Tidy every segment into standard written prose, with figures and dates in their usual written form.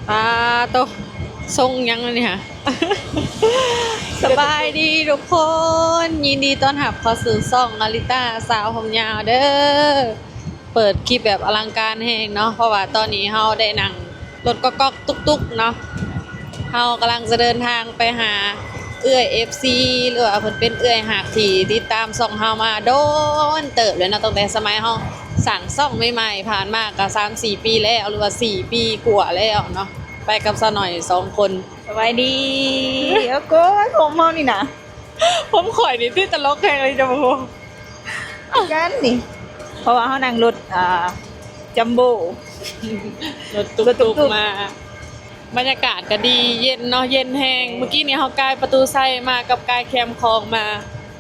ปลาโตทรงยังเลยค่ะ สบายดีทุกคนยินดีต้อนรับเข้าสู่ช่องนาริต้าสาวผมยาวเด้อเปิดคลิปแบบอลังการแฮงเนาะเพราะว่าตอนนี้เฮาได้นั่งรถก๊อกๆตุ๊กๆเนาะเฮากำลังจะเดินทางไปหาเอื้อย FC หรือว่าเพิ่นเป็นเอื้อยหักที่ติดตามช่องเฮามาโดนเติบเลยเนาะตั้งแต่สมัยเฮาสั่งช่องใหม่ๆผ่านมาก็ 3-4 ปีแล้วหรือว่า4 ปีกว่าแล้วเนาะไปกับซะหน่อย2คน สบายดีแล้วก็ผมเมานี่นะ ผมข่อยนี่ที่ตลกแข่งเลยจ้ะโม กันนี่เพราะว่าเขานั่งรถจัมโบ้ รถตุ๊กๆมาบรรยากาศก็ดีเย็นเนาะเย็นแห้งเมื่อกี้นี้เขากายประตูไซมากับกายแคมคลองมา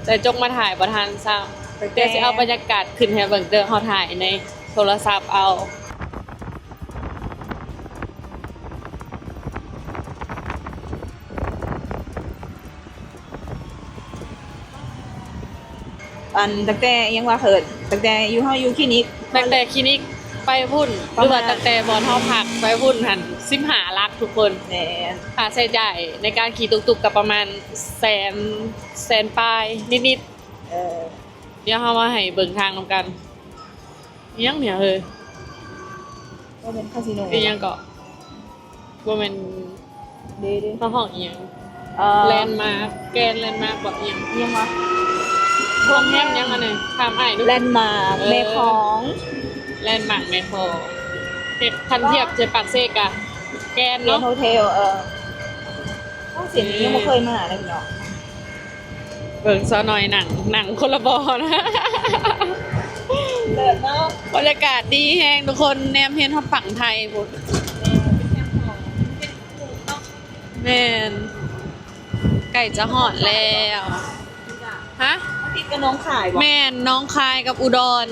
แต่จงมาถ่ายประทานซ้ำเดี๋ยวจะเอาบรรยากาศขึ้นให้เบิ่งเด้อเขาถ่ายในโทรศัพท์เอา ตั้งแต่ยังว่าเหิดตั้งแต่อยู่ห้องอยู่คลินิก ตั้งแต่คลินิกไปพุ่นหรือว่าตั้งแต่บอลห้องพักไปพุ่นหัน15 ลักทุกคน แหน่ ค่าใช้จ่ายในการขี่ตุกๆกับประมาณแสนปลายนิดๆเดี๋ยวเรามาให้เบิ่งทางนำกันอิหยังเนี่ยเฮ้ย ก็เป็นคาสิโน อิหยังก็บ่แม่น ดี ห้องอิหยังแลนด์มาร์คแกนแลนด์มาร์คบ่อิหยัง ยังวะ โรงแรมยังอันนี้ถามอ้ายดู แลนด์มาร์คเมคอง แลนด์มาร์คแม่โคเฮ็ดคันเทียบเจปากเซกะแกน เรีย เนาะ นโฮเทลห้องเสียงนี้ยังไม่เคยมาเลยเนาะ เบิ่งซะหน่อยหนังคนละบอนะ เลิศเนาะ บรรยากาศดีแฮงทุกคนแนมเห็นทับฝั่งไทยพุ่นแม่นไก่จะหอดแล้วฮะ ติดกับน้องขายบ่ แม่นน้องคายกับอุดร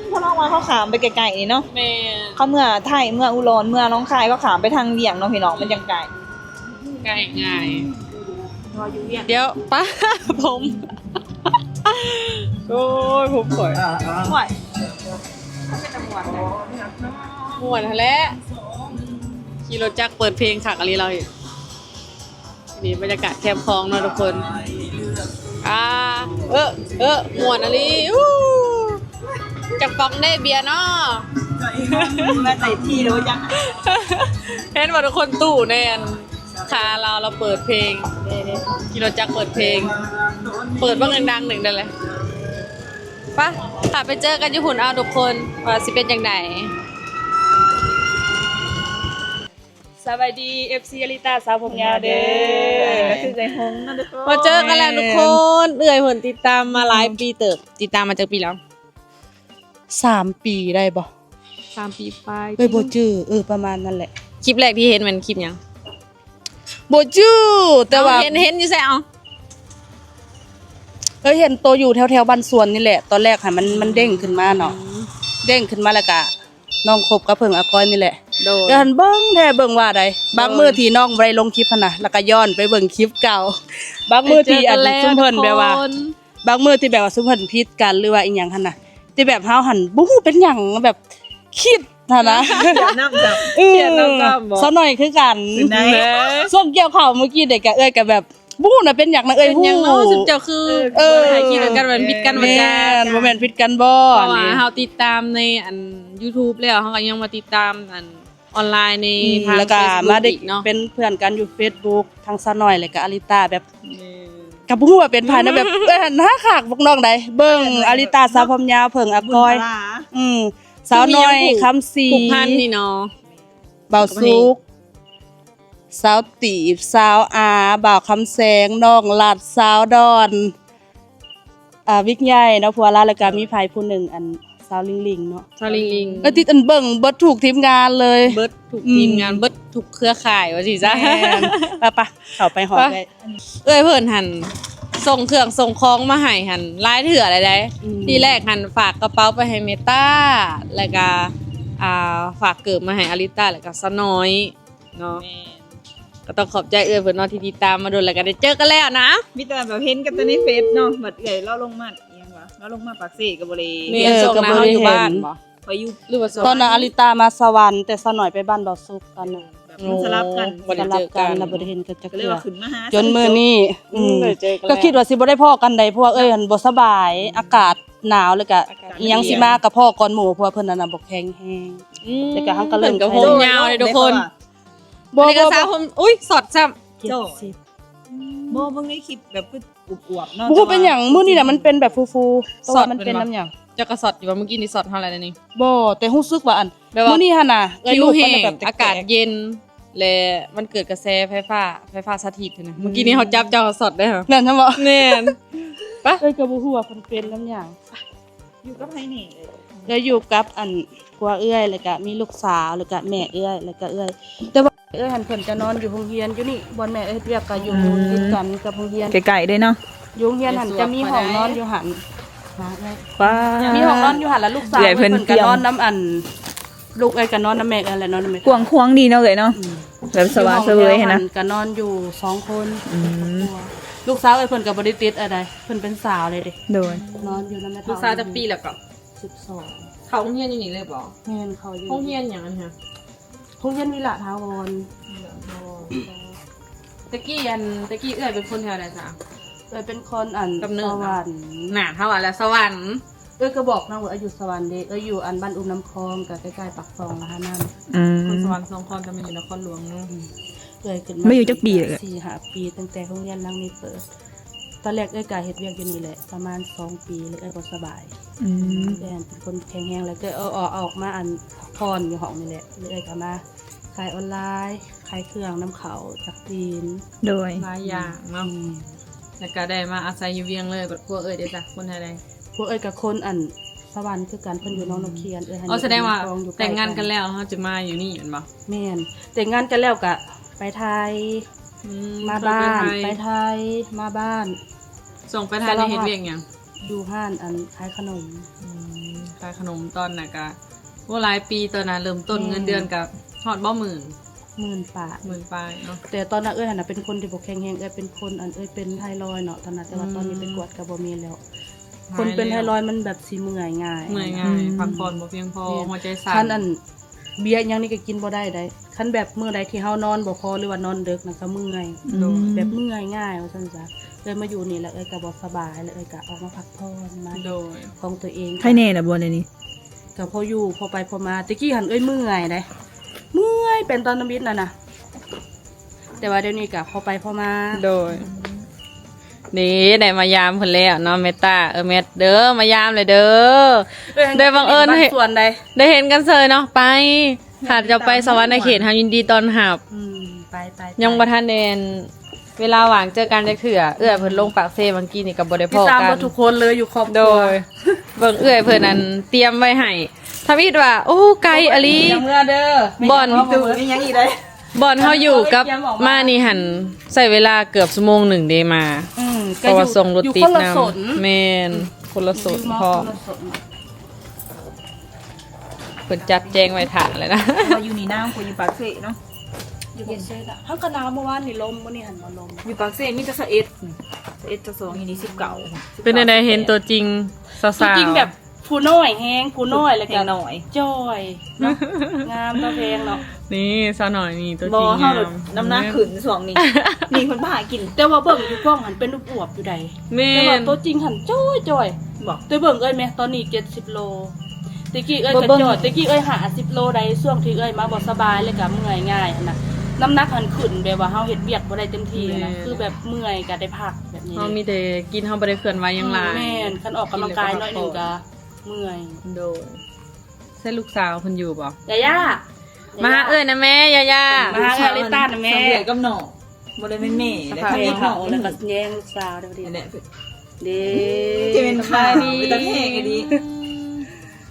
เพราะน้องมาเขาขามไปไกลๆนี่เนาะ แม่น เขาเมื่อไทยเมื่ออุดรเมื่อน้องคายก็ขามไปทางเวียงเนาะพี่น้องมันยังไกล ไก่ง่าย รออยู่เวียง เดี๋ยวป้า ผมโอ้ยผมสวย ห่วยเขาเป็นตำรวจนะ ม่วนหั่นแหละขี่รถจักรเปิดเพลงขักอะไรเราอีกนี่บรรยากาศแคมป์คลองเนาะทุกคนม่วนอะไรอู้จักปองได้เบียร์เนาะ มาใส่ที่รู้จัง เห็นว่าทุกคนตู้แน่นคาเราเปิดเพลงขี่รถจักรเปิดเพลง เปิดบ้างดังๆหนึ่งได้เลยปะถ้าไปเจอกันญี่ปุ่นเอาทุกคนว่าสิเป็นยังไงสวัสดี FC อลิตาสาวผมยาวเด้อ คือใจหงนะทุกคน มาเจอกันแล้วทุกคนเอื่อยผลติดตามมาหลายปีเติบติดตามมาจากปีแล้ว3 ปีได้บ่ 3 ปีไป บ่จื้อประมาณนั้นแหละ คลิปแรกที่เห็นมันคลิปหยัง บ่จื้อแต่ว่า เห็นอยู่ใช่เอา เห็นโตอยู่แถวๆบ้านสวนนี่แหละตอนแรกค่ะมันเด้งขึ้นมาเนาะเด้งขึ้นมาแล้วก็น้องคบกับเพิ่งอากอยนี่แหละ โดน เดี๋ยวหันเบิ่งแท้เบิ่งว่าใดบางมื้อที่น้องบ่ได้ลงคลิปหั่นน่ะแล้วก็ย้อนไปเบิ่งคลิปเก่าบางมื้อที่อันซุมเพิ่นแบบว่า บางมื้อที่แบบว่าซุมเพิ่นผิดกันหรือว่าอีหยังหั่นน่ะที่แบบเฮาหันบ่ฮู้เป็นหยังแบบคิดหั่นนะ เดี๋ยวน้ำจับ เขียนน้ำจ้ำบ่ ซะหน่อยคือกัน เป็นไง ส่งเกี่ยวข้าวเมื่อกี้เด็กก็เอ้ยก็แบบบู้น่ะเป็นหยังนะเอ้ย เป็น ฮู้ หยังเนาะสุดเจ้าคือถ่ายคลิปกันมันผิดกันบ่ แม่ จ้า นบ่แม่นผิดกันบ่ เพราะว่า นี่ เฮาติดตามในอัน YouTube แล้วเฮาก็ยังมาติดตามอันออนไลน์ในทาง แล้วก็ Facebook มาได้ อีกเนาะ เป็นเพื่อนกันอยู่ Facebook ทางซะหน่อยแล้วก็อาริตาแบบก็บ่ฮู้ว่าเป็นไผนะแบบหน้าขากพวกน้องใดเบิ่งอาริตาสาวผมยาวเพิ่งอากอย สาวน้อยคำศรี ผูกพันนี่เนาะ เบาสุกสาวตีบสาวอาบ่าวคำแสงน้องลัดสาวดอนวิกใหญ่เนาะผัวลาแล้วก็มีไผผู้หนึ่งอันสาวลิงลิงเนาะ ซาลิงลิง ก็ติดอันเบิ่งเบิดถูกทีมงานเลย เบิดถูกทีมงานเบิดถูกเครือข่ายว่าสิจ้า แม่นไปเข้าไปหอได้ เอ้ยเพิ่นหันส่งเครื่องส่งของมาให้หันหลายเถื่ออะไรได้ อืม ที่แรกหันฝากกระเป๋าไปให้เมตาแล้วก็ฝากเกิบมาให้อาริต้าแล้วก็สะน้อยเนาะก็ต้องขอบใจเอ้ยเพิ่นเนาะที่ติดตามมาโดนแล้วก็ได้เจอกันแล้วนะ มีแต่แบบเห็นกันแต่ในเฟซเนาะบัดเอื่อยเราลงมาเอียงวะเราลงมาปากเสกกับบริ มีอันส่งนะเฮาอยู่บ้านบ่ ไปอยู่ หรือว่า ตอนนั้นอาริตามาสวรรค์แต่สาวหน่อยไปบ้านบ่าวสุกตอนนั้น แบบมันสลับกัน บ่ ส ได้ ลั เจ บ อ กั กัน น แล้วบ่ได้เห็นกันจัก ก็เลย เทื่อ ว่าขึ้นมาหา จนมื้อนี้ได้เจอกันแล้ว ก็คิดว่าสิบ่ได้พ้อกันใดเพราะว่าเอ้ยหันบ่สบายอากาศหนาวแล้วก็อิหยังสิมากับพ่อก่อนหมู่เพราะว่าเพิ่นนั่นน่ะบ่แข็งแรง แต่ก็หั้นก็เริ่ม พิ่นกับผมยาวเลยทุกคน บ่ อันนี้ก็สาวผมอุ้ยสอดซ้ำ โจ้โมเบิ่งในคลิปแบบคืออวบๆเนาะ บ่ฮู้เป็นหยังมื้อนี้น่ะมันเป็นแบบฟูๆแต่ว่ามันเป็นน้ำหยัง จะกระสอดอยู่ว่าเมื่อกี้นี่สอดเท่าไหร่แล้วนี่ บ่แต่รู้สึกว่าอัน แบบว่า มื้อนี้หั่นน่ะเอ้ย ผิว ลูก แห้ มัน ง แบบแตกๆ อากาศเย็นและมันเกิดกระแสไฟฟ้าสถิตนะเมื่อกี้นี้เขาจับเจ้าสอดได้เหรอ แม่นใช่บ่ แน่นปะ เอ้ยก็บ่ฮู้ว่าเพิ่นเป็นน้ำหยัง อยู่กับไผนี่ แล้วอยู่กับอันผัวเอื้อยแล้วก็มีลูกสาวแล้วก็แม่เอื้อยแล้วก็เอื้อยแต่ว่าเอื้อยหันเพิ่นจะนอนอยู่โรงเรียนอยู่นี่บ่อนแม่เอ้ยเรียกก็อยู่ติดกันกับโรงเรียน ไกลๆด้วยเนาะ อยู่โรงเรียนหันจะมีห้องนอนอยู่หัน ว้า มีห้องนอนอยู่หันแล้วลูกสาว ใหญ่เพิ่น ก็นอนน้ำอันลูกเอ้ยก็นอนน้ำแม่เอ้ยแล้วนอนน้ำแม่ กวางควงดีเนาะเลยเนาะแบบสว่างเสวยเห็นนะ ก็นอนอยู่2คน อืม ลูกสาวเอ้ยเพิ่นก็บ่ได้ติดอะไรเพิ่นเป็นสาวเลยเด้ โดย นอนอยู่นำแม่ ลูกสาวจะปีแล้วก็ 12 เขาโรงเรียนอยู่นี่เลยบ่ แม่นเขาอยู่ โรงเรียนอย่างนั้นฮะ โรงเรียนวิลาถาวร ตะกี้เอ้ยเป็นคนแถวไหนจ้ะ เอ้ยเป็นคนอัน กำเนิด สวรรค์ หนาเท่าไหร่แล้วสวรรค์ เอ้ยก็บอกน้องว่าอายุสวรรค์เด้เอ้ยอยู่อันบ้านอุ้มน้ำคลองกับใกล้ๆปากซองนะคะนั่น อืม คนสวรรค์สองคนจะมาอยู่นครหลวงเนาะ เอ้ยเกิด ไม่อยู่จักปีเลย 4-5 ปีตั้งแต่โรงเรียนหลังนี้เปิด ตอนแรกเอ้ยก็เฮ็ดเวียกอยู่นี่แหละประมาณ2 ปีแล้วเอ้ยบ่สบาย อืม เอ้ยเป็นคนแข็งแรงแล้วก็ออกมาอันพรอยู่ห้องนี่แหละเลยเอ้ยก็มาขายออนไลน์ขายเครื่องน้ำเขาจากจีน โดย หลายอย่างเนาะแล้วก็ได้มาอาศัยอยู่เวียงเลยแบบพวกเอ้ยเด้จ้ะคนไทยใด พวกเอ้ยกับคนอันสวรรค์คือกันเพิ่นอยู่น้องนกเคียนเอ้ยหัน อ๋อแสดงว่า อยู่อยู่ใกล้ แต่งงานกันแล้วเขาจะมาอยู่นี่เห็นบ่ แม่นแต่งงานกันแล้วก็ไปไทยมาบ้านไปไทยมาบ้าน ส่งไปไทยในเฮ็ดเวียงหยัง อยู่ห้านอันขายขนม ขายขนมตอนน่ะก็ว่าหลายปีตอนนั้นเริ่มต้นเงินเดือนกับฮอดบ่หมื่น 10,000 บาท หมื่นปลายเนาะ แต่ตอนนั้นเอ้ยหันน่ะเป็นคนที่บ่แข็งแรงเอ้ยเป็นคนอันเอ้ยเป็นไทรอยด์เนาะตอนนั้นแต่ว่าตอนนี้ไปกวดก็บ่มีแล้ว คนเป็นไทรอยด์มันแบบสิเมื่อยง่าย เมื่อยง่ายพักผ่อนบ่เพียงพอหัวใจสั่ คัน น อันเบียร์อิหยังนี่ก็กินบ่ได้ได้คันแบบมื้อใดที่เฮานอนบ่พอหรือว่านอนดึกน่ะก็เมื่อย แบบเมื่อยง่ายว่าซั่นซะเลยมาอยู่นี่แล้วเอ้ยก็บ่สบายแล้วเอ้ยก็ออกมาพักผ่อนมา โดย ของตัวเอง ใครแน่น่ะบ่ในนี้ ก็พออยู่พอไปพอมาตะกี้หันเอ้ยเมื่อยได้เมื่อยเป็นตอนน้ำบิดน่ะนะแต่ว่าเดี๋ยวนี้ก็พอไปพอมา โดยนี่ได้มายามเพิ่นแล้วเนาะเมตตาเมตเด้อมายามเลยเด้อ ได้บังเอิญ บ้านส่วนใด ได้เห็นกันเซยเนาะไปหากจะไปสวรรค์ในเขตเฮายินดีตอนหับ ไป ยังบ่ทันเดนเวลาว่างเจอกันจักเถื่อเอื้อเพิ่นลงปากเซเมื่อกี้นี่ก็บ่ได้ ติ พ ด อ ตาม กั เบ่ น ทุกคนเลยอยู่ครอบค โด รัวย เบิ่งเอื้อยเพิ่นนั้นเตรียมไว้ให้ทำอีดว่าโอ้ไกลอลี ยังเมื่อเด้อ บ่อน มียังอีกได้ บ่อนเฮาอยู่กับมานี่หันใช้เวลาเกือบชั่วโมงหนึ่งเดมา เพราะว่าส่งรถติด อยู่คนละ น สน ำแม่นคนละสนพอ คนละสน เพิ่นจัดแจงไว้ถ่าเลยนะ ว่าอยู่นี่น้ำกูอยู่ปากเสเนาะ อยู่บนเซตอ่ะทั้งกระนาวเมื่อวานนี่ลมมื้อนี้หันมาลม อยู่ปากเสมีแต่11 11จะ2อยู่นี่19 เป็นไดเห็นตัวจริงสาว จริง ๆ แบบผู้น้อยแฮงผู้น้อยแล้ว แพ ก็ งหน่อย จ้อยเนาะงามตาแพงเนาะ นี่สาวหน่อยนี่ตัว บ่ จริง เฮาน้ำหน้าขึ้นสองนี่นี่เพิ่นพากิน แต่ว่าเบิ่งอยู่กล้องหันเป็นอวบๆอยู่ใด แม่ แต่ว่าน ตัวจริงหันจ้อย บอก แต่เบิ่งเอ้ยแม่ตอนนี้70โลตะกี้เอ้ย บ่ ก็ เบิ่ง จอดตะกี้เอ้ย50โลใดช่วงที่เอ้ยมาบ่สบายแล้วก็เมื่อยง่ายหั้นนะน้ำหนักหันขึ้นแบบว่าเฮาเฮ็ดเวียกบ่ได้เต็มที่นะคือแบบเมื่อยก็ได้พักแบบนี้ เฮามีแต่กินเฮาบ่ได้เคลื่อนไหวหยังหลาย แม่นคันออกกำลังกายหน่อยหนึงก็เมื่อย โดยใช่ลูกสาวเพิ่นอยู่บ่ ยาย่า มาหาเอ้ยนะแม่ย่า มาหาอลิต้านะแม่ สำเร็จกับหนอบ่ได้เป็นแม่ ๆ ได้ พา ทำ เอ เอง ง เขา เขา แล้ แล้ว ว ก็ ก็ แย่งลูกสาวเดี๋ยวดี อันเนี้ย เด้ จะเป็นข้าวดีตะแพงไอ้ดี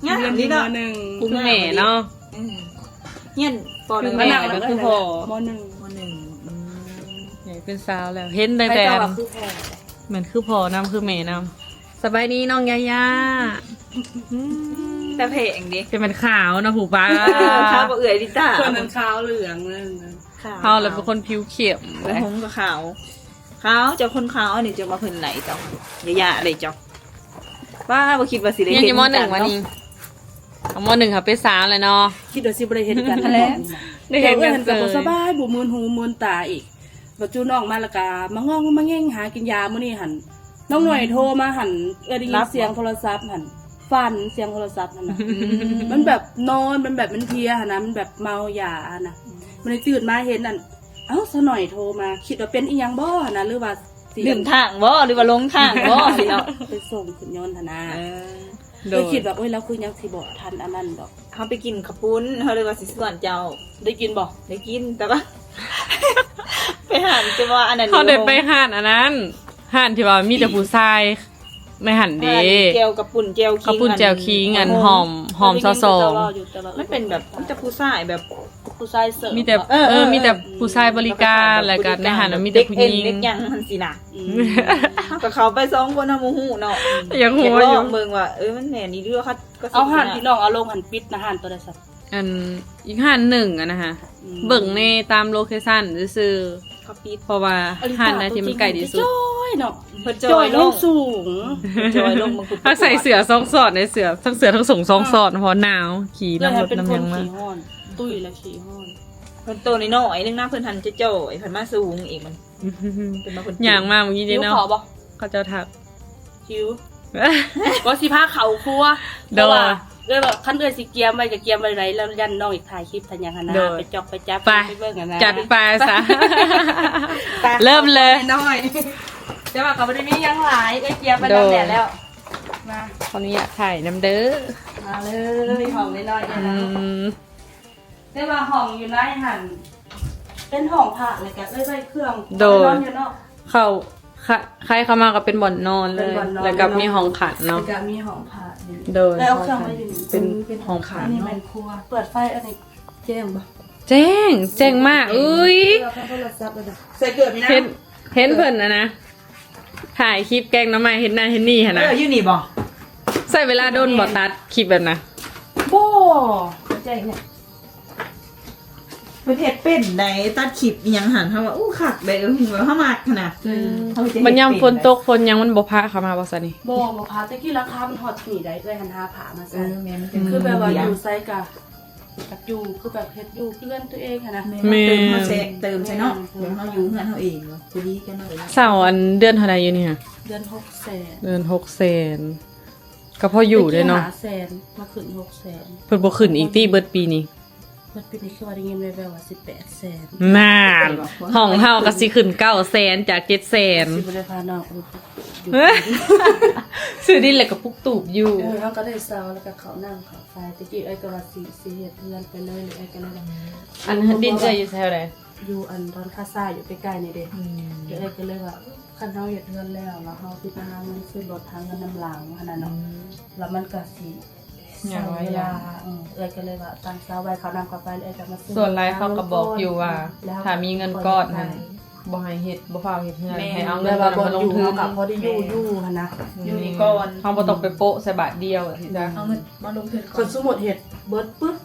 เรียนที่มหนึ่ง คุณแม่เนาะ เงี้ยปอ คื นึ อง แม่ ก็คือพ่อ มหนึ่ง มหนึ่ง ใหญ่เป็นสาวแล้ว เห็นได้ ใคร แต่ จะว่าคือแพง เหมือนคือพ่อนำคือแม่นำสบายดีน้องย่า แต่เพงดิ จะเป็นขาวนะผู้ป้า ข้าวบ่เอื่อยดิต้า คนนั้นขาวเหลืองเลย เขาเลยเป็นคนผิวเขียว แล้วหงกับขาวขาวเจ้าคนขาวอันนี้จะมาเพิ่นไหนเจ้าอย่าๆเลยเจ้าว่าบ่คิดว่าสิได้ ยัง เห็ อน ยู่มหนึ่งวันนี้ เอาม.1ค่ะไป3เลยเนาะ คิดว่าสิบ่ได้เห็นกันแล้ว ได้เห็นกัน กับ เล บ่ ย สบายบ่มืนหูมืนตาอีกบัดจูน้องมาแล้วก็มางองมาแง่งหากินยามื้อนี้หั่นน้องหน่อยโทรมาหั่นได้ยินเสียงโทรศัพท์หั่นฟันเสียงโทรศัพท์นั่นน่ะมันแบบนอนมันแบบมันเพลียหั่นนะมันแบบเมายาหั่นน่ะมันเลยตื่นมาเห็นนั่นเอ้าซะหน่อยโทรมาคิดว่าเป็นอีหยังบ่หั่นนะหรือว่าสิ ลืมทางบ่หรือว่าลงทางบ่สิเนาะ ไปส่งขึ้นยนต์หั่นนะ โด เลย ยคิดว่าโอ้ยแล้วคือยังสิบ่ทันอันนั้นดอก เฮาไปกินข้าวปุ้นเฮาเลยว่าสิส่วนเจ้า ได้กินบ่ ได้กินแต่ว่า ไปหานจะว่าอันนั้น เขาได้ไปห่านอันนั้นห่านที่ว่ามีแต่ผู้ชายไม่หันเด้ เจลกับปุ่นเจลคิง ข้าวปุ้นแจวคิงอันหอมซอสอง มันเป็นแบบมันจะผู้ชายแบบ ผู้ชายเสิร์ฟ มีแต่มีแต่ผู้ชายบริการแล้วก็ในหันมีแต่ผู้หญิง เด็กยังมันสินะกับเขาไป2คนทำหูเนาะ ยังหัว ล อยู่ องเบิ่งว่ามันแม่นนี่เด้อเขาก็ เอาห่านพี่น้องเอาลงหันปิดนะห่านตัวใดสัก อันอีกห่านหนึ่งอะนะคะเบิ่งในตามโลเคชั่นซื่อ เขาปิด ๆเพราะว่าห่านใดที่มันไกลที่สุด จ้อยเนาะ เพิ่น จ้ จ อ อย ย ล ล ง ง สูง จอยลงมันคือ ถ้าใส่เสือซองสอดในเสือทั้งเสือทั้งส่งซองสอดเพราะหนาวขี่ เลย น้ำรถ เป็น น้ำ ค ยั น งมา ขี่ห้อนตุ้ยและขี่ห้อน เพิ่นโตน้อยๆนึงนะเพิ่นทันจะจ่อยเพิ่นมาสูงอีกมันเป็นมาเพิ่น อย่างมากเมื่อกี้ คิ เด้ ว เนาะ ขอบ่ เขาจะทัก คิวว่าสิพาเขาครัว โดย เลยแบบขั้นเดือนสิเกียมไว้กับเกียมไว้ไรแล้วยันน้องอีกถ่ายคลิปทันยังหันนะ โดย ไปจอกไปจับ ไป เบิ่งกันนะ จัดไปซะ เริ่มเลย น้อยแต่ว่ากับไม่ได้มียังหลายไอ้เกียมไปนำแดดแล้วมา ขออนุญาตถ่ายน้ำเด้อ มาเลยห้องน้อยๆ อื เนี่ยนะ ม ได้มาห้องอยู่ในหันเป็นห้องผ้าเลยกันใส่เครื่อง โดย นอนอยู่เนาะ เขาใครเข้ามาก็เป็นบ่อนนอนเล เป็น ย บ่อนนอน แล้วก็มีห้องขัดเนาะ แล้วก็มีห้องผ้าอยู่ โดย แล้วเอาเครื่องมาอยู่นี่ เป็นห้องขัด อันนี้ เนาะ เป็นครัวเปิดไฟอันนี้แจ้งปะ แจ้งมากอุ้ย โทรศัพท์เลยนะใส่เกิดไหมนะ เห็นเพิ่นนะถ่ายคลิปแกงน้ำไม้เห็นหน้าเห็นนี่หั่นนะ อยู่นี่บ่ ใส่เวลาโดนบ่ตัดคลิปแบบนะ โบ้แจ้งเนี่ย ประเทศเป็นได้ตัดคลิปอีหยังหันเฮาว่าอู้คักได้เฮามักขนาด มันยามฝนตกฝนยังมันบ่พาเข้ามาบ่ซะนี่ โบ้มาพาตะกี้ราคามันฮอตหนีได้ด้วยหันหาผามา เอ ใส่ อแม่มัน คือแบบว่าอยู่ไซกะกับอยู่คือแบบเฮ็ดอยู่เพื่อนตัวเองอะนะ เติมเฮาแซกเติมใช่เนาะเดี๋ยวเฮาอยู่เฮือนเฮาเองเนาะจะดีกันเนาะ เสาร์อันเดือนเท่าใดอยู่นี่ค่ะ เดือน600,000 เดือน600,000ก็พออยู่เด้เนาะ 100,000มาขึ้น600,000 เพิ่นบ่ขึ้นอีกที่เบิดปีนี้ เมื่อปีนี้คือว่าได้เงินแววๆว่า1800,000 นานห้องเฮาก็สิขึ้น900,000จาก700,000 สิบ่ได้พาน้องอยู่ ซื้อดินแล้วก็ปุกตูบอยู่ เฮาก็ได้เซาแล้วก็เขานั่งเขาไฟตะกี้ไอ้ก็ว่าสิเฮ็ดเพื่อนไปเลยหรือไอ้ก็เลยว่า อันดินจะอยู่แถวใด อยู่อันตอนคาซ่าอยู่ใกล้ๆนี่เด้เดี๋ยวไอ้ก็เลยว่าคันเฮาเฮ็ดเพื่อนแล้วเฮาสิมาหาเงินซื้อรถทางเงินน้ำหลังขนาดเนาะแล้วมันก็สิ อย่างว่า เว อย่า ลาง เอ้ยก็เลยว่าตั้งเช้าไว้เขานำกลับไปเอ้ยจะมาซื้อ ส่วนไรเขาก็บอกอยู่ว่า แล้ว ถ้ามีเงินก้อนนั้นบ่ให้เฮ็ดบ่ฟ้าวเฮ็ดเงินให้เอาเงิ แม่ น ว่า มา บ่ ล ล ง ง ทุ ทุ น นกับพอได้อยู่หั่นนะ อยู่นี่ก่อน เฮาบ่ต้องไปโปะใส่บาทเดียวอะสิจ้ะ เอาเงินมาลงทุน คนสมมุติเฮ็ดเบิดปึ๊บ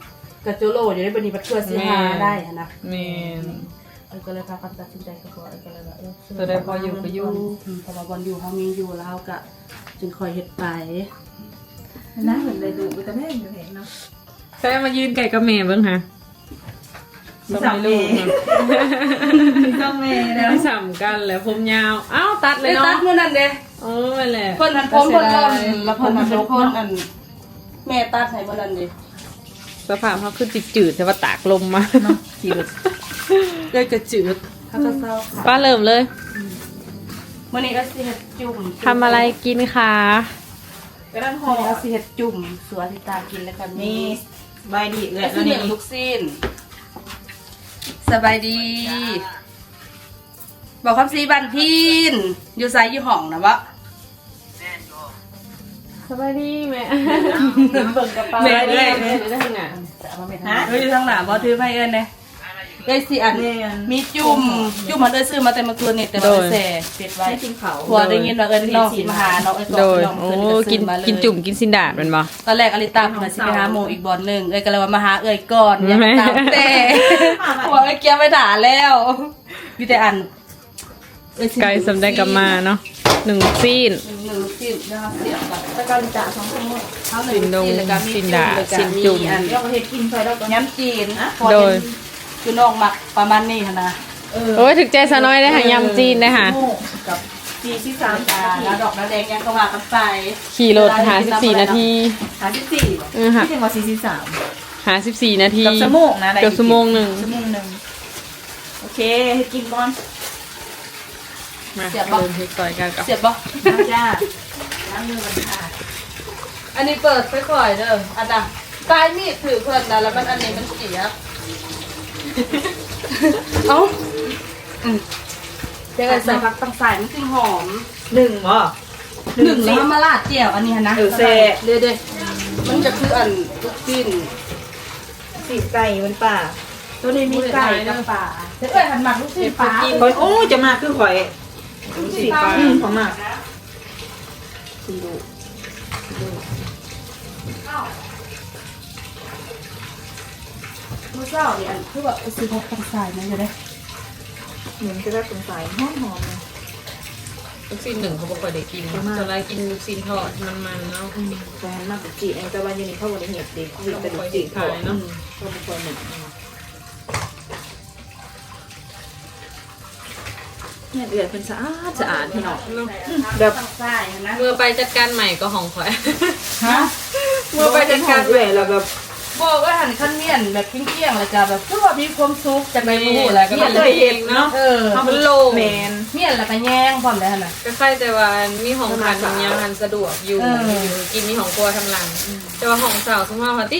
กับโจโลอยู่ได้บัดนี้บัดเทื่อสิหาได้หั่นนะ แม่น เอ้ยก็เลยพากันตัดสินใจกับบ่เอ้ยก็เลยว่าซื้ ตัวใดพออยู่ก็อยู่ เพราะว่าบ่อยู่เฮามีอยู่แล้วเฮาก็จึงค่อยเฮ็ดไปนะเหมือนได้ดูแต่แม่อยู่เห็นเนาะ ใช่มายืนไก่กับแม่เบิ่งฮะ สามเมต้องเมแล้ว ไม่สำกันแล้วผมยาวอ้าวตัดเลย ได้ เนาะ ตัดมื้อนั้นเด้ เออนั่นแหละ เพิ่นหันผมเพิ่นร่อนแล้วเพิ่นหันเป็นคนอันแม่ตัดให้มื้อนั้นเด้ สภาพเขาคือจืดๆแต่ว่าตากลมมา เนาะจืด เอ้ยจะจืดถ้าก็เศร้าค่ะ ป้าเริ่มเลย มื้อนี้ก็สิเฮ็ดจุ่ม ทำอะไรกินคะ กระด้างห มื้ อ อนี้ก็สิเฮ็ดจุ่มสัวที่ตากินแล้วกัน นี่ใบดีเลย แล้วสิ แล้ว เลี้ นี่ ยงลูกซีนสบายดี บอกคำสีบันพินอยู่ไสอยู่ห้องนะวะ สบายดีแม่ เบิ่งกระเป๋า แม่ ได้ ได้ เล แม่ ย ได้ทางไหน ฮะ เฮ้ยอยู่ทางหน้าบ่ถือไผเอิ้นเด้ได้สิอัน แม่น มีจุ่มมันได้ซื้อมาแต่เมื่อคืนนี่แต่ว่าไปแช่เป็ดไว้ ให้กินเขา พอได้ยินว่าเอิ้นน้องสิมาหาน้องไอ้ก โด อก ย น้อง โอ้ เพิ่นก็ กิ ซื้ น อมาเลย กินจุ่มกินซินดาดแมันบ่ ตอนแรกอลิตาเพิ่นสิไปหาโมอีกบอลนึงเอ้ยก็เลยว่ามาหาเอ้ยก่อนอย่ามาตามแต่หัวไอ้เกียวไปด่าแล้วมีแต่อัน ไก่สำได้กลับมาเนาะ1ซีน หนึ่งซีนนะคะเสียบกัน ตะกอนจ่า2ชั่วโมง สินดงสินดาสินจุ่ม อัน เราก็เฮ็ดกินไปแล้วก็ ย้ำจีน โดย คือน้องมักประมาณนี้ค่ะนะ โอ้ยถึกใจซะน้อยได้หายำจีนได้ค่ะ กับ 43 แล้วดอกนาแดงยังก็ว่ากันไป ขี่รถหา14นาที 54 ค่ะ ที่ถึงว่า43 หา14นาที กับชั่วโมงนะได้ เกือบชั่วโมงหนึ่ง ชั่วโมงหนึงโอเคให้กินก่อน มาเริ่มเฮ็ดก่อยกันกับ เสียบปะ มาจ้าล้างมือกันค่ะ อันนี้เปิดค่อยๆเด้ออันน่ะปลายมีดถือเพิ่นนะแล้วมันอันนี้มันเสียบเอ้าเดี๋ยวใส่ผักตั้งใส่มันจึงหอม 1บ่ หนึ่งแล้วมาลาดเจียวอันนี้นะ แซ่บ เด้อมันจะคืออันลูกชิ้น สีไก่มันป่าตัวนี้มีไก่กับป่า เอ้ยหันหมักลูกชิ้นปลา ข่อยโอ้จะมาคือข่อยสีปลาของมาก มื้อเช้านี่อันคือแบบไปซื้อผักตั้งใส่มาอยู่เด้ เหมือนจะได้สงสัยหอมๆเลย ลูกชิ้นหนึ่งเขาบอกว่าได้กินจะไล่กินลูกชิ้นทอดมันๆเนาะ แฟนมากกับจีเองแต่ว่าอยังนี้เข้าวันนี้เห็ดดีคือเป็นจีเขาก็เป็นคนหนึ่งเนี่ยเดือดเป็นสะอาดพี่น้องแบบ ตั้งใส่นะ เมื่อไปจัดการใหม่ก็ของข่อย ฮะ เมื่อไปจัดการ เดือดแล้วแบบ บอกว่าหันขั้นเมี่ยนแบบเกี้ยงๆเลยจ้ะแบบคือว่ามีความสุขจากในหมู่แล้วก็ เมี่ยน เลยเห็นเนาะมันโลง แมน เมี่ยนแล้วก็แย่งพร้อมเลยหั่นน่ะ ก็ใครแต่ว่ามีของทานยังทันสะดวกอยู่กินมีของครัวทำหลัง แต่ว่าของสาวสมมติว่าติ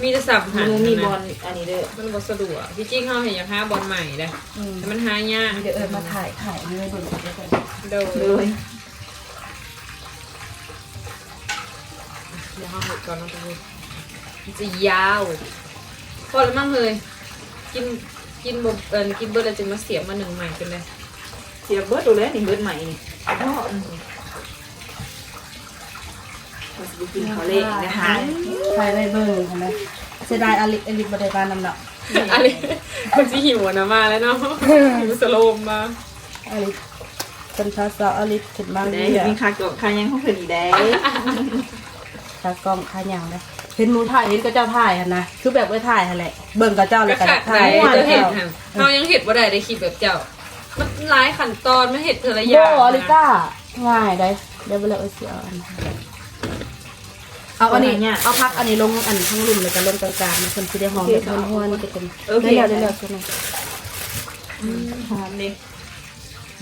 มีแต่สับหัน มีบอลอันนี้ด้วย มันบ่สะดวกที่จริงเขาเห็นอยากหาบอลใหม่เลยแต่มันหายาก เดี๋ยวมาถ่ายเลยเบิ่งกัน เดี๋ยว เลย เดี๋ยวเขาเห็ดก่อนนะทุกคนมันจะยาวพอแล้วมั้งเลยกินบกินเบอร์แล้วจะมาเสียบมาหนึ่งใหม่กันเลย เสียเบิร์ดดูเลยนี่เบิร์ดใหม่นี่เราจะกินเขาเละนะคะ ถ่ายได้เบิ่งหั่นนะเสียดายอลิบ่ได้การนำเนาะ อะไรคนที่หิวนะมาแล้วเนาะหิวสโลมมา อลิเป็นภาษาอลิขึ้นมา ได้ เรื่อย มีคากบคายังของเพิ่นอีได้ ตากล้องขายาวเลยเห็นหมูถ่ายเห็นก็เจ้าถ่ายหั่นนะคือแบบไว้ถ่ายหั่นแหละเบิ่งกับเจ้าแล้ว ก็ ก็ ขาด ถ่า ใจ ย จะเห็ดค่ะเรายังเห็ดว่าได้ได้คิดแบบเจ้า มันหลายขั้นตอนไม่เห็ดเธอละอ โบ ย่าง อลิต้าง่ายได้เดี๋ยวไปเลยเสียเอาอันนี้เอาพักอันนี้ลงอันทั้งลุ่มเลยก็ลงกลางๆนะคนสิได้หอมแบบห้วนๆจะเป็นได้แล้วใช่ไหม หอมดิ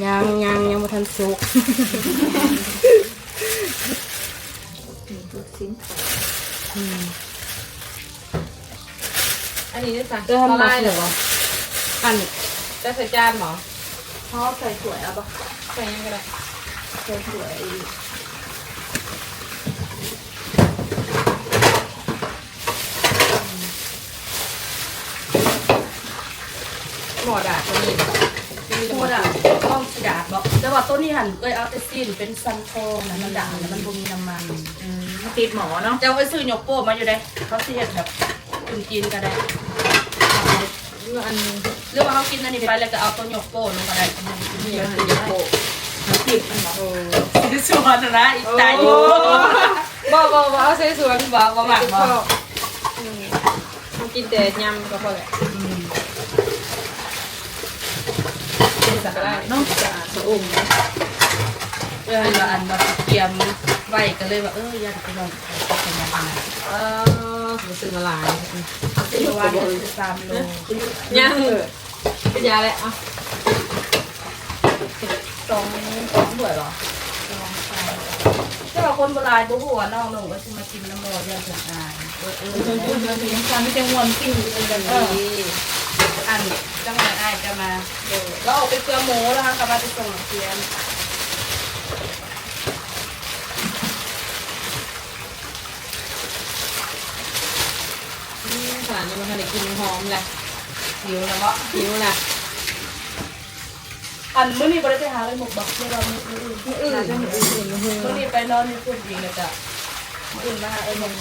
ยังบ่ทันสุก ทุกชิ้น อันนี้ได้สั่ง ทำ ไล่ มา เหร เหร อ ออัน จะใส่จานหรอ ชอบใส่สวยเอาปะ ใส่ยังก็ได้ ใส่สวย หมอดาดตัวนี้มี พู หม ด ด อ่ะต้องสีดาดบอกแต่ว่าต้นนี้หันเอ้ยเอาแต่ซีนเป็นซันทองนะมันด่างแล้วมันบ่มีน้ำมัน ติดหมอเนาะ จะเอาไปซื้อหยกโป้มาอยู่ได้เขาสิเฮ็ดแบบกินก็ได้ อัน หรือว่าเขากินอันนี้ไปแล้วก็เอาตัวหยกโป้ลงก็ได้ นี้มันจะโปะ ติดมันหมอ สวนนะอีกตายอยู่ บ่เอาใส่สวนบ่หมักบ่มันกินแต่ยำก็พอแหละสักก็ได้ เนาะสะอาดสะอุ่ม อันมาเตรียมไว้ก็เลยว่ายันไปลองเป็นยังไง รู้สึกละลาย เพราะว่า3 โล ยังเป็นยาเลยอ่ะ 2ถ้วยเหรอถ้าเราคนโบราณบ่ฮู้ว่าน้องลงก็สิมากินน้ำบ่เดือนสุดท้ายยังความไม่จังวนกินเป็นแบบนี้ อันจังหวัดอ้ายจะมาเราออกไปเกลือหมูแล้วค่ะกลับมาไปส่งเทียน สารมันได้กินหอมแหละ หิวแล้วเนาะ หิวแหละ อันมื้อนี้บ่ได้ไปหาเลยหมกบักเดี๋ยวเรามื้ออื่นมื้อนี้ไปนอนอยู่พุ่นอีกแล้วจ้ะมื้ออื่นมาหาหมก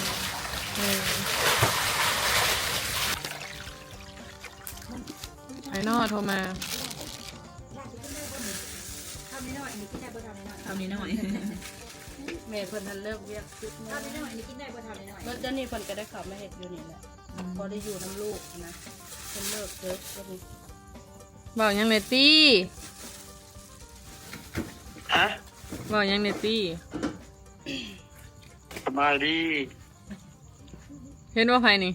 ไอ้นอโทรมา ำนิดหน่อยอันนี้กินได้บ่ทำนิดหน่อย ทำนี้หน่อย แม่เพิ่นทันเลิกเวียก10:00 น ทำนิดหน่อยอันนี้กินได้บ่ทำนิดหน่อย แล้วเดี๋ยวนี้เพิ่นก็ได้เข้ามาเฮ็ดอยู่นี่แหละพอได้อยู่น้ำลูกนะเพิ่นเลิกเด้อเดี๋ยวนี้ บอกยังเนตี้ ฮะ บอกยังเนตี้ สบายดี เห็นว่าใครนี่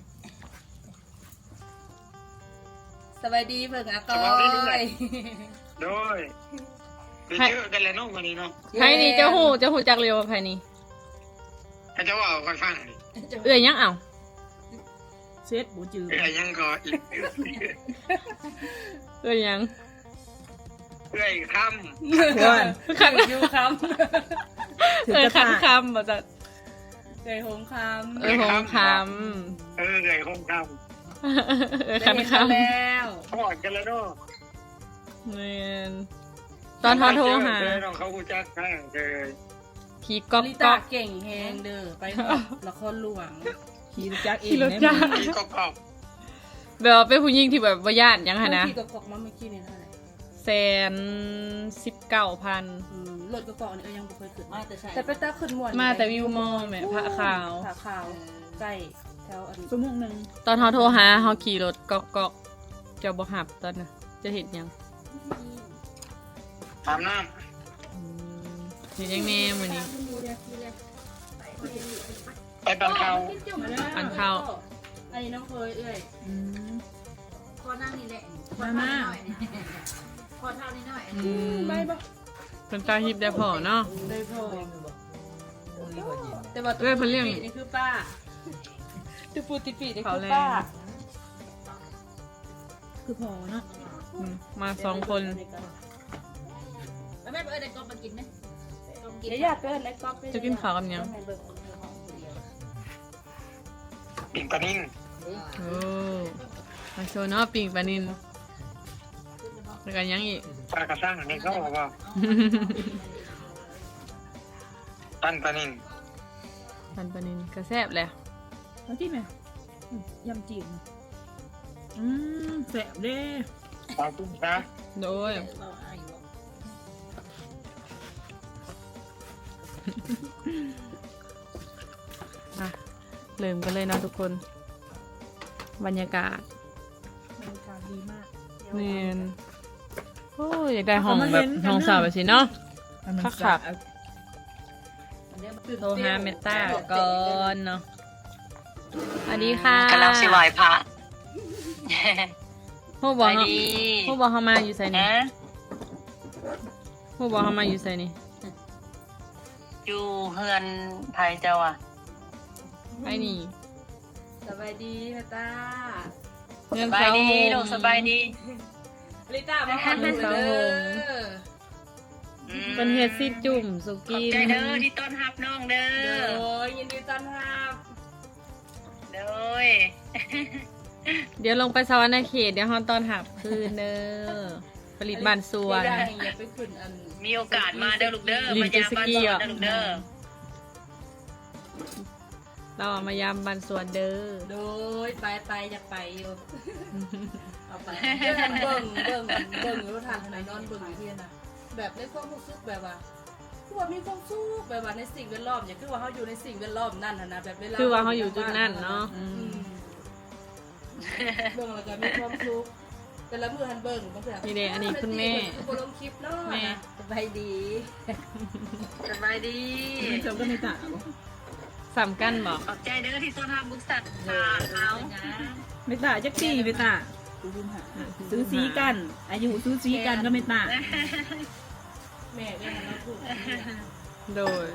สบายดีเพิ่นอากอย โดยไปเจอกันแล้วเน้องวันนี้เนาะ ใครนี่เจ้าหูจักเร็วว่าใครนี่ ถ้าจะว่าค่อยฟังดิ เอ้ยยังเอา เซ็ตบูจือ เอ้ยยังก็อีก เอ้ยยัง เอ้ยค ว่า ขัน อยู่คำ เอ้ยขันคำบอกจะ เกยโฮมคำ เอ้ยหงค ำเอ้ยคงค ำเอ้ยขันคำ แล้ว ำเขาบอกกันแล้วเนาะ เนียนตอนเขาโทรหา เจอน้องเขารู้จักข้างเจอ ผีก๊อก ลิ ก๊ ตา อก เก่งแฮงเด้อไปละครหลวง ขี่รถจักรเอง ขี่รถจักร พี่ก็กรอบ แบบว่าเป็นผู้หญิงที่แบบว่าญาติยังไงนะ ที่กอกๆมาเมื่อกี้นี่เท่าไหร่ 119,000 รถกอกๆนี่ยังบ่เคยขึ้น มาแต่ใช่ แต่ไปตาขึ้นม่วน มาแต่วิวมอแม่พระขาว ผาขาวใกล้แถวอัน ชั่วโมงหนึง ตอนเขาโทรหาเขาขี่รถก๊อกก๊อกจะบ่หับตอนน่ะจะเห็นยัง ถามน้ เห็นยังแน่มือนี้ ำไปบังเขา อันเข้า อันนี้น้องเคยเอ้ย พอนั่งนี่แหละ มามา พอเท่านี้หน่อย ไม่บ่ เป็นตาฮิปได้พอเนาะ ได้พอแต่ว่า เอ้ยเพิ่นเลี้ยง นี่คือป้าตุปูติปีนี่ เขา คือ แรง ป้า คือพอเนาะ มา2 คน แล้วแม่เอ้ยได้กบมากินไหมกบกิน เดี๋ยวอยากเกินแล้วก็ไป จะกินข้าวกับหยัง ปิ่งปลานิ่ง โอ้มาโชว์เนาะปิ่งปลานินแล้วกันยังอีก ปลากระซังนี่เขาบอกว่าปั้นปลานิ่ง ปันปลานินกระแซ่บแหละ เอาที่ไหมยำจีนแสบเด้ ปลาตุ้งซะ โดยอ่ะเริ่มกันเลยเนาะทุกคน บรรยากาศ บรรยากาศดีมาก เนียนโอ้ยอยากได้ห้องแบบห้องสาวแบบนี้เนาะ คัก โทรหาเมตตาก่อนเนาะสวัสดีค่ะ กำลังสิไหวพระ ผู้บอก ไป เขา ดี ผู้บอกเขามาอยู่ใส่นี่ นะ ผู้บอกเขามาอยู่ใส่นี่ อยู่เฮือนไทยเจ้าอ่ะ ไอ้นี่ สบายดีแม่ตา เงิน สบายดีลูกสบายดี ลิต้ามาขอดูเด้อ อืม เป็นเฮ็ดซิจุ่มสุ ขอบ กิน ใจเด้อที่ต้อนรับน้องเด้ โอ้ อย ยินดีต้อนรับ เด้อย เดี๋ยวลงไปสวรรค์เขตเดี๋ยวฮอนตอนหับคืนเด้อผลิตบ้านสวน อย่าไปขึ้นอัน มีโอกาสมาเด้อลูกเด้อ ลิง มายามบ้าน เจ็ตสกี สวน อ่ะ เด้อลูกเด้อ เราอะมายามบ้านสวนเด้อ โดยไปอยากไปอยู่เอาไปเพื่อนเบิ่งรู้ทันขนาดนอนเบิ่งอยู่ที่น่ะแบบในความรู้สึกแบบว่าคือว่ามีความสุขแบบว่าในสิ่งแวดล้อมอย่างคือว่าเขาอยู่ในสิ่งแวดล้อมนั่นนะแบบเวลา คือว่าเขาอยู่จุดนั้นเนาะ เบิ่งแล้วก็มีความสุขแต่ละมือหันเบิ่งบางเทื่อ นี่เด้อันนี้คุณแม่ คือลงคลิปเนาะ แม่ สบายดี สบายดี ไม่เจอก็ไม่ต่าง สำกันบอก ขอบใจเด้อที่ต้อนรับบุกสัตว์ค่ะเอา ไม่ต่างจักตีไม่ต่างซื้อสีกัน อายุซื้อสีกันก็ไม่ต่าง แม่เนี่ยเราถูก โดย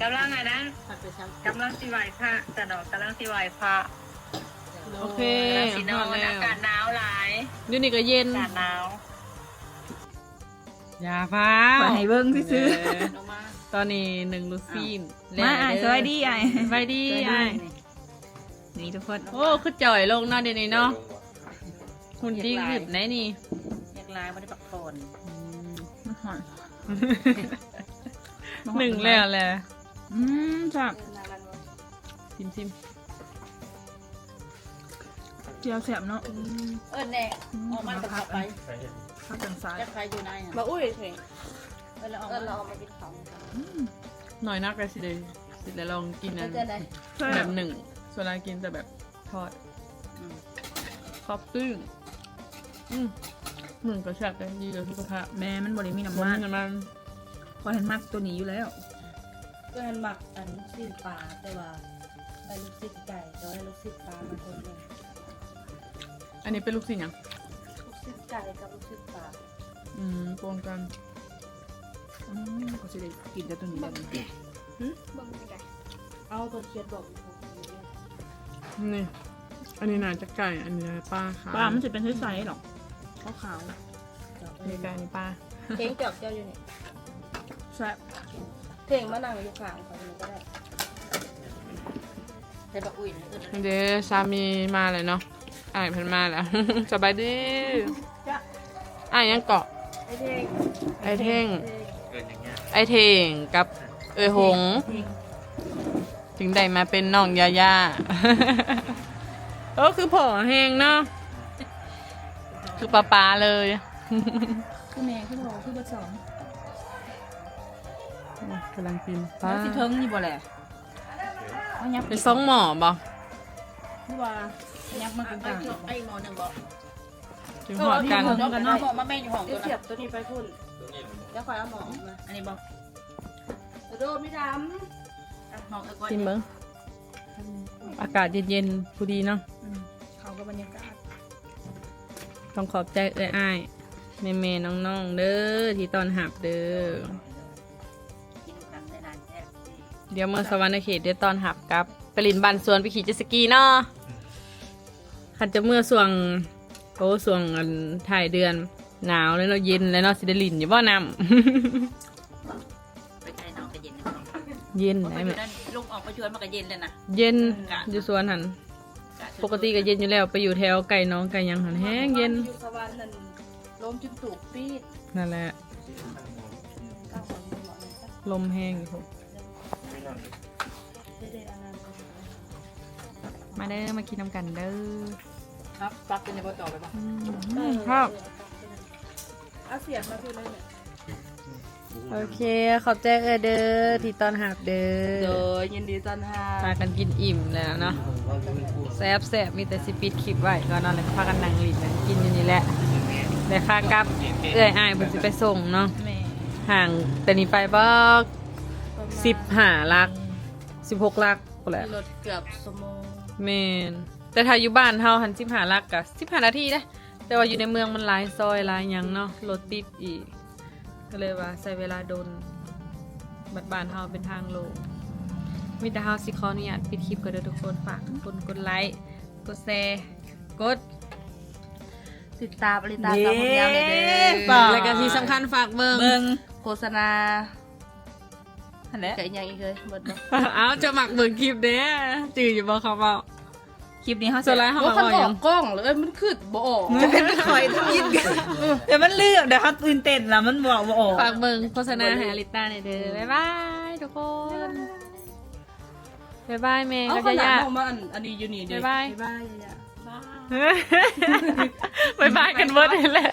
กำลังไงนะ ผัดไปช้ำ กำลังสิไหวพระแต่ดอกกำลังสิไหวพระ โอเค กำลังสิน ฮ อ อน ดแล้ว อากาศหนาวหลาย อยู่นี่ก็เย็น อากาศหนาว อย่าฟ้าว มาให้เบิ่งซื้อ เออตอนนี้1ลูซีน มาอ่านสวัสดีอ่ะ สวัสดีอ้ายนี่ทุกคน โอ้คือจ่อยลงเนาะเดี๋ยวนี้เนาะหุ่นดีขึ้นไหนนี่ อยากลายไม่ได้ปักโคน 1แล้วแหละ จับ ชิม เจียวแซ่บเนาะ แน่ออกมาจะไป ข้าวจังซ้าย จะใครอยู่ไหนอ่ะ มาอุ้ยเถอะ เราเอามากินเขา หน่อยนักเลยสิเลยสิเลยลองกินนั้น จะได้ แซ่ แบบ บหนึ่งส่วนเรากินแต่แบบทอดครอบตึ้งหนึ่งก็แซ่บได้ดีเลยสุขภาพ แม่มันบริมีน้ำ มั มัน นมัน พอเห็นมักตัวนี้อยู่แล้ว ก็เห็นหมักอันลูกชิ้นปลาแต่ว่าไอ้ลูกชิ้นไก่แต่ว่าลูกชิ้นปลามันคนเลย อันนี้เป็นลูกศิษย์ยัง ลูกชิ้นไก่กับลูกชิ้นปลา ปนกัน ก็จะได้กินแต่ตัวนี้แบบนี้ เอาตัวเคียดบอก นี่ อันนี้น่าจะไก่ อันนี้ปลาขาว ปลามันจะเป็นใสๆหรอกขาว นี่ไก่นี่ปลา เพลงจอกเจ้าอยู่นี่ ๆแซ่บ เพลงมานั่งอยู่ข้างเขาก็ได้แต่บะอุ่ยนะ เดี๋ยวสามีมาเลยเนาะอ่านเพิ่นมาแล้ว สบายดียังเกาะ ไอ้เพลง ไอเท่ง เกินอย่างเงี้ย ไอเท่งกับหง ถึงได้มาเป็นน้องยาย่า คือผอแห้งเนาะ คือปลาเลย คือแม่คือพ่อคือเบอร์สอง กำลังกินปลา แล้วสิเทิงนี่บ่แหละเอายับ เป็นซองหมอบ่ คือว่ายับมาเป็นกลาง ไอ้หมอหนึ่งบอก ถึงหัวกัน เอาหมอมาแม่อยู่ห้องตัวเสียบตัวนี้ไปพุ่นแล้วคอยเอาหมอมา อันนี้บอก โดไม่ทำหมอตะกอน กินเบิ้งอากาศเย็นๆพอดีเนาะ เขาก็บรรยากาศ ต้องขอบใจอ้ายแม่ๆน้องๆเด้อที่ตอนหับเด้อ กินกันได้นานแค่ เดี๋ยวเมื่อสวรรค์เขตเดี๋ยวตอนหับกับไปลินบันสวนไปขี่เจ็ตสกีเนาะคันจะเมื่อส่วงส่วงอันถ่ายเดือนหนาวแล้วเนาะเย็นแล้วเนาะสิได้ลินอยู่บ่น้ำ ไปใช้น้องก็เย็น เย็น ไป ได้ อ ไหม ยู่นั่นลงออกไปชวนมันก็เย็นเลยนะ เย็นอยู่สวนหันปกติก็เย็นอยู่แล้วไปอยู่แถวไก่น้องไก่ยังหันแห้งเย็น อยู่สวรรค์นั่นลมจนตูกปีด นั่นแหละ ก้าวของหมอเลยจ้ะ ลมแห้งอยู่ เด็ดๆอันนั้น มาเด้อมากินน้ำกันเด้อ ครับปักเป็นในบ่อต่อไปป่ะ ครับ เอาเสียบมาคือเลยเนี่ย โอเคขอบใจเด้อที่ตอนหับเด้อ ยินดีต้อนรับ พากันกินอิ่มแล้วเนาะแซ่บมีแต่สิปิดคลิปไว้ก็นอนเลยพากันนั่งลิ้นนั่งกินอยู่นี่แหละแต่ค่ากลับอ้ายเพิ่นสิไปส่งเนาะ แม่ ห่างแต่นี้ไปบ่15 ลัก 16 ลักพุ่นแหละ รถเกือบชั่วโมง แม่นแต่ถ้าอยู่บ้านเฮาหัน15 ลักก็15 นาทีเด้แต่ว่าอยู่ในเมืองมันหลายซอยหลายหยังเนาะรถติดอีกก็เลยว่าใช้เวลาโดนบัดบ้านเฮาเป็นทางโลงมีแต่เฮาสิขออนุญาตปิดคลิปก็เด้อทุกคนฝากทุกคนกดไลค์กดแชร์กด ติดตามอลิตาสาวผมยาวเลยเด้อ แล้วก็ที่สำคัญฝากเบิ่ง เบิ่ง โฆษณา อันแหละ ไก่ยังอีกเลยหมดเลย เอาจะหมักเบิ่งคลิปเด้จื่ออยู่บ่เขาเว้า คลิปนี้เขา ส่วนหลายเฮา ว่า มา คัน เว้า อ ห อ ยัง กกล้องเลยมันขึ้นบ่ออก จะเป็นคอยทำยินเดี๋ยวมันเลือกเดี๋ยวเขาตื่นเต้นแล้วมันบอกว่าออก ฝากเบิ่งโฆษณาให้อลิต้าหน่อยเด้อบ๊ายบายทุกคนบ๊ายบายแม่ เอา กับ ขนาด ยา มองมาอันนี้อยู่นี่เด้ บ๊ายบาย บ๊ายบายยายา บ๊ายบายกันเบิดนี่แหละ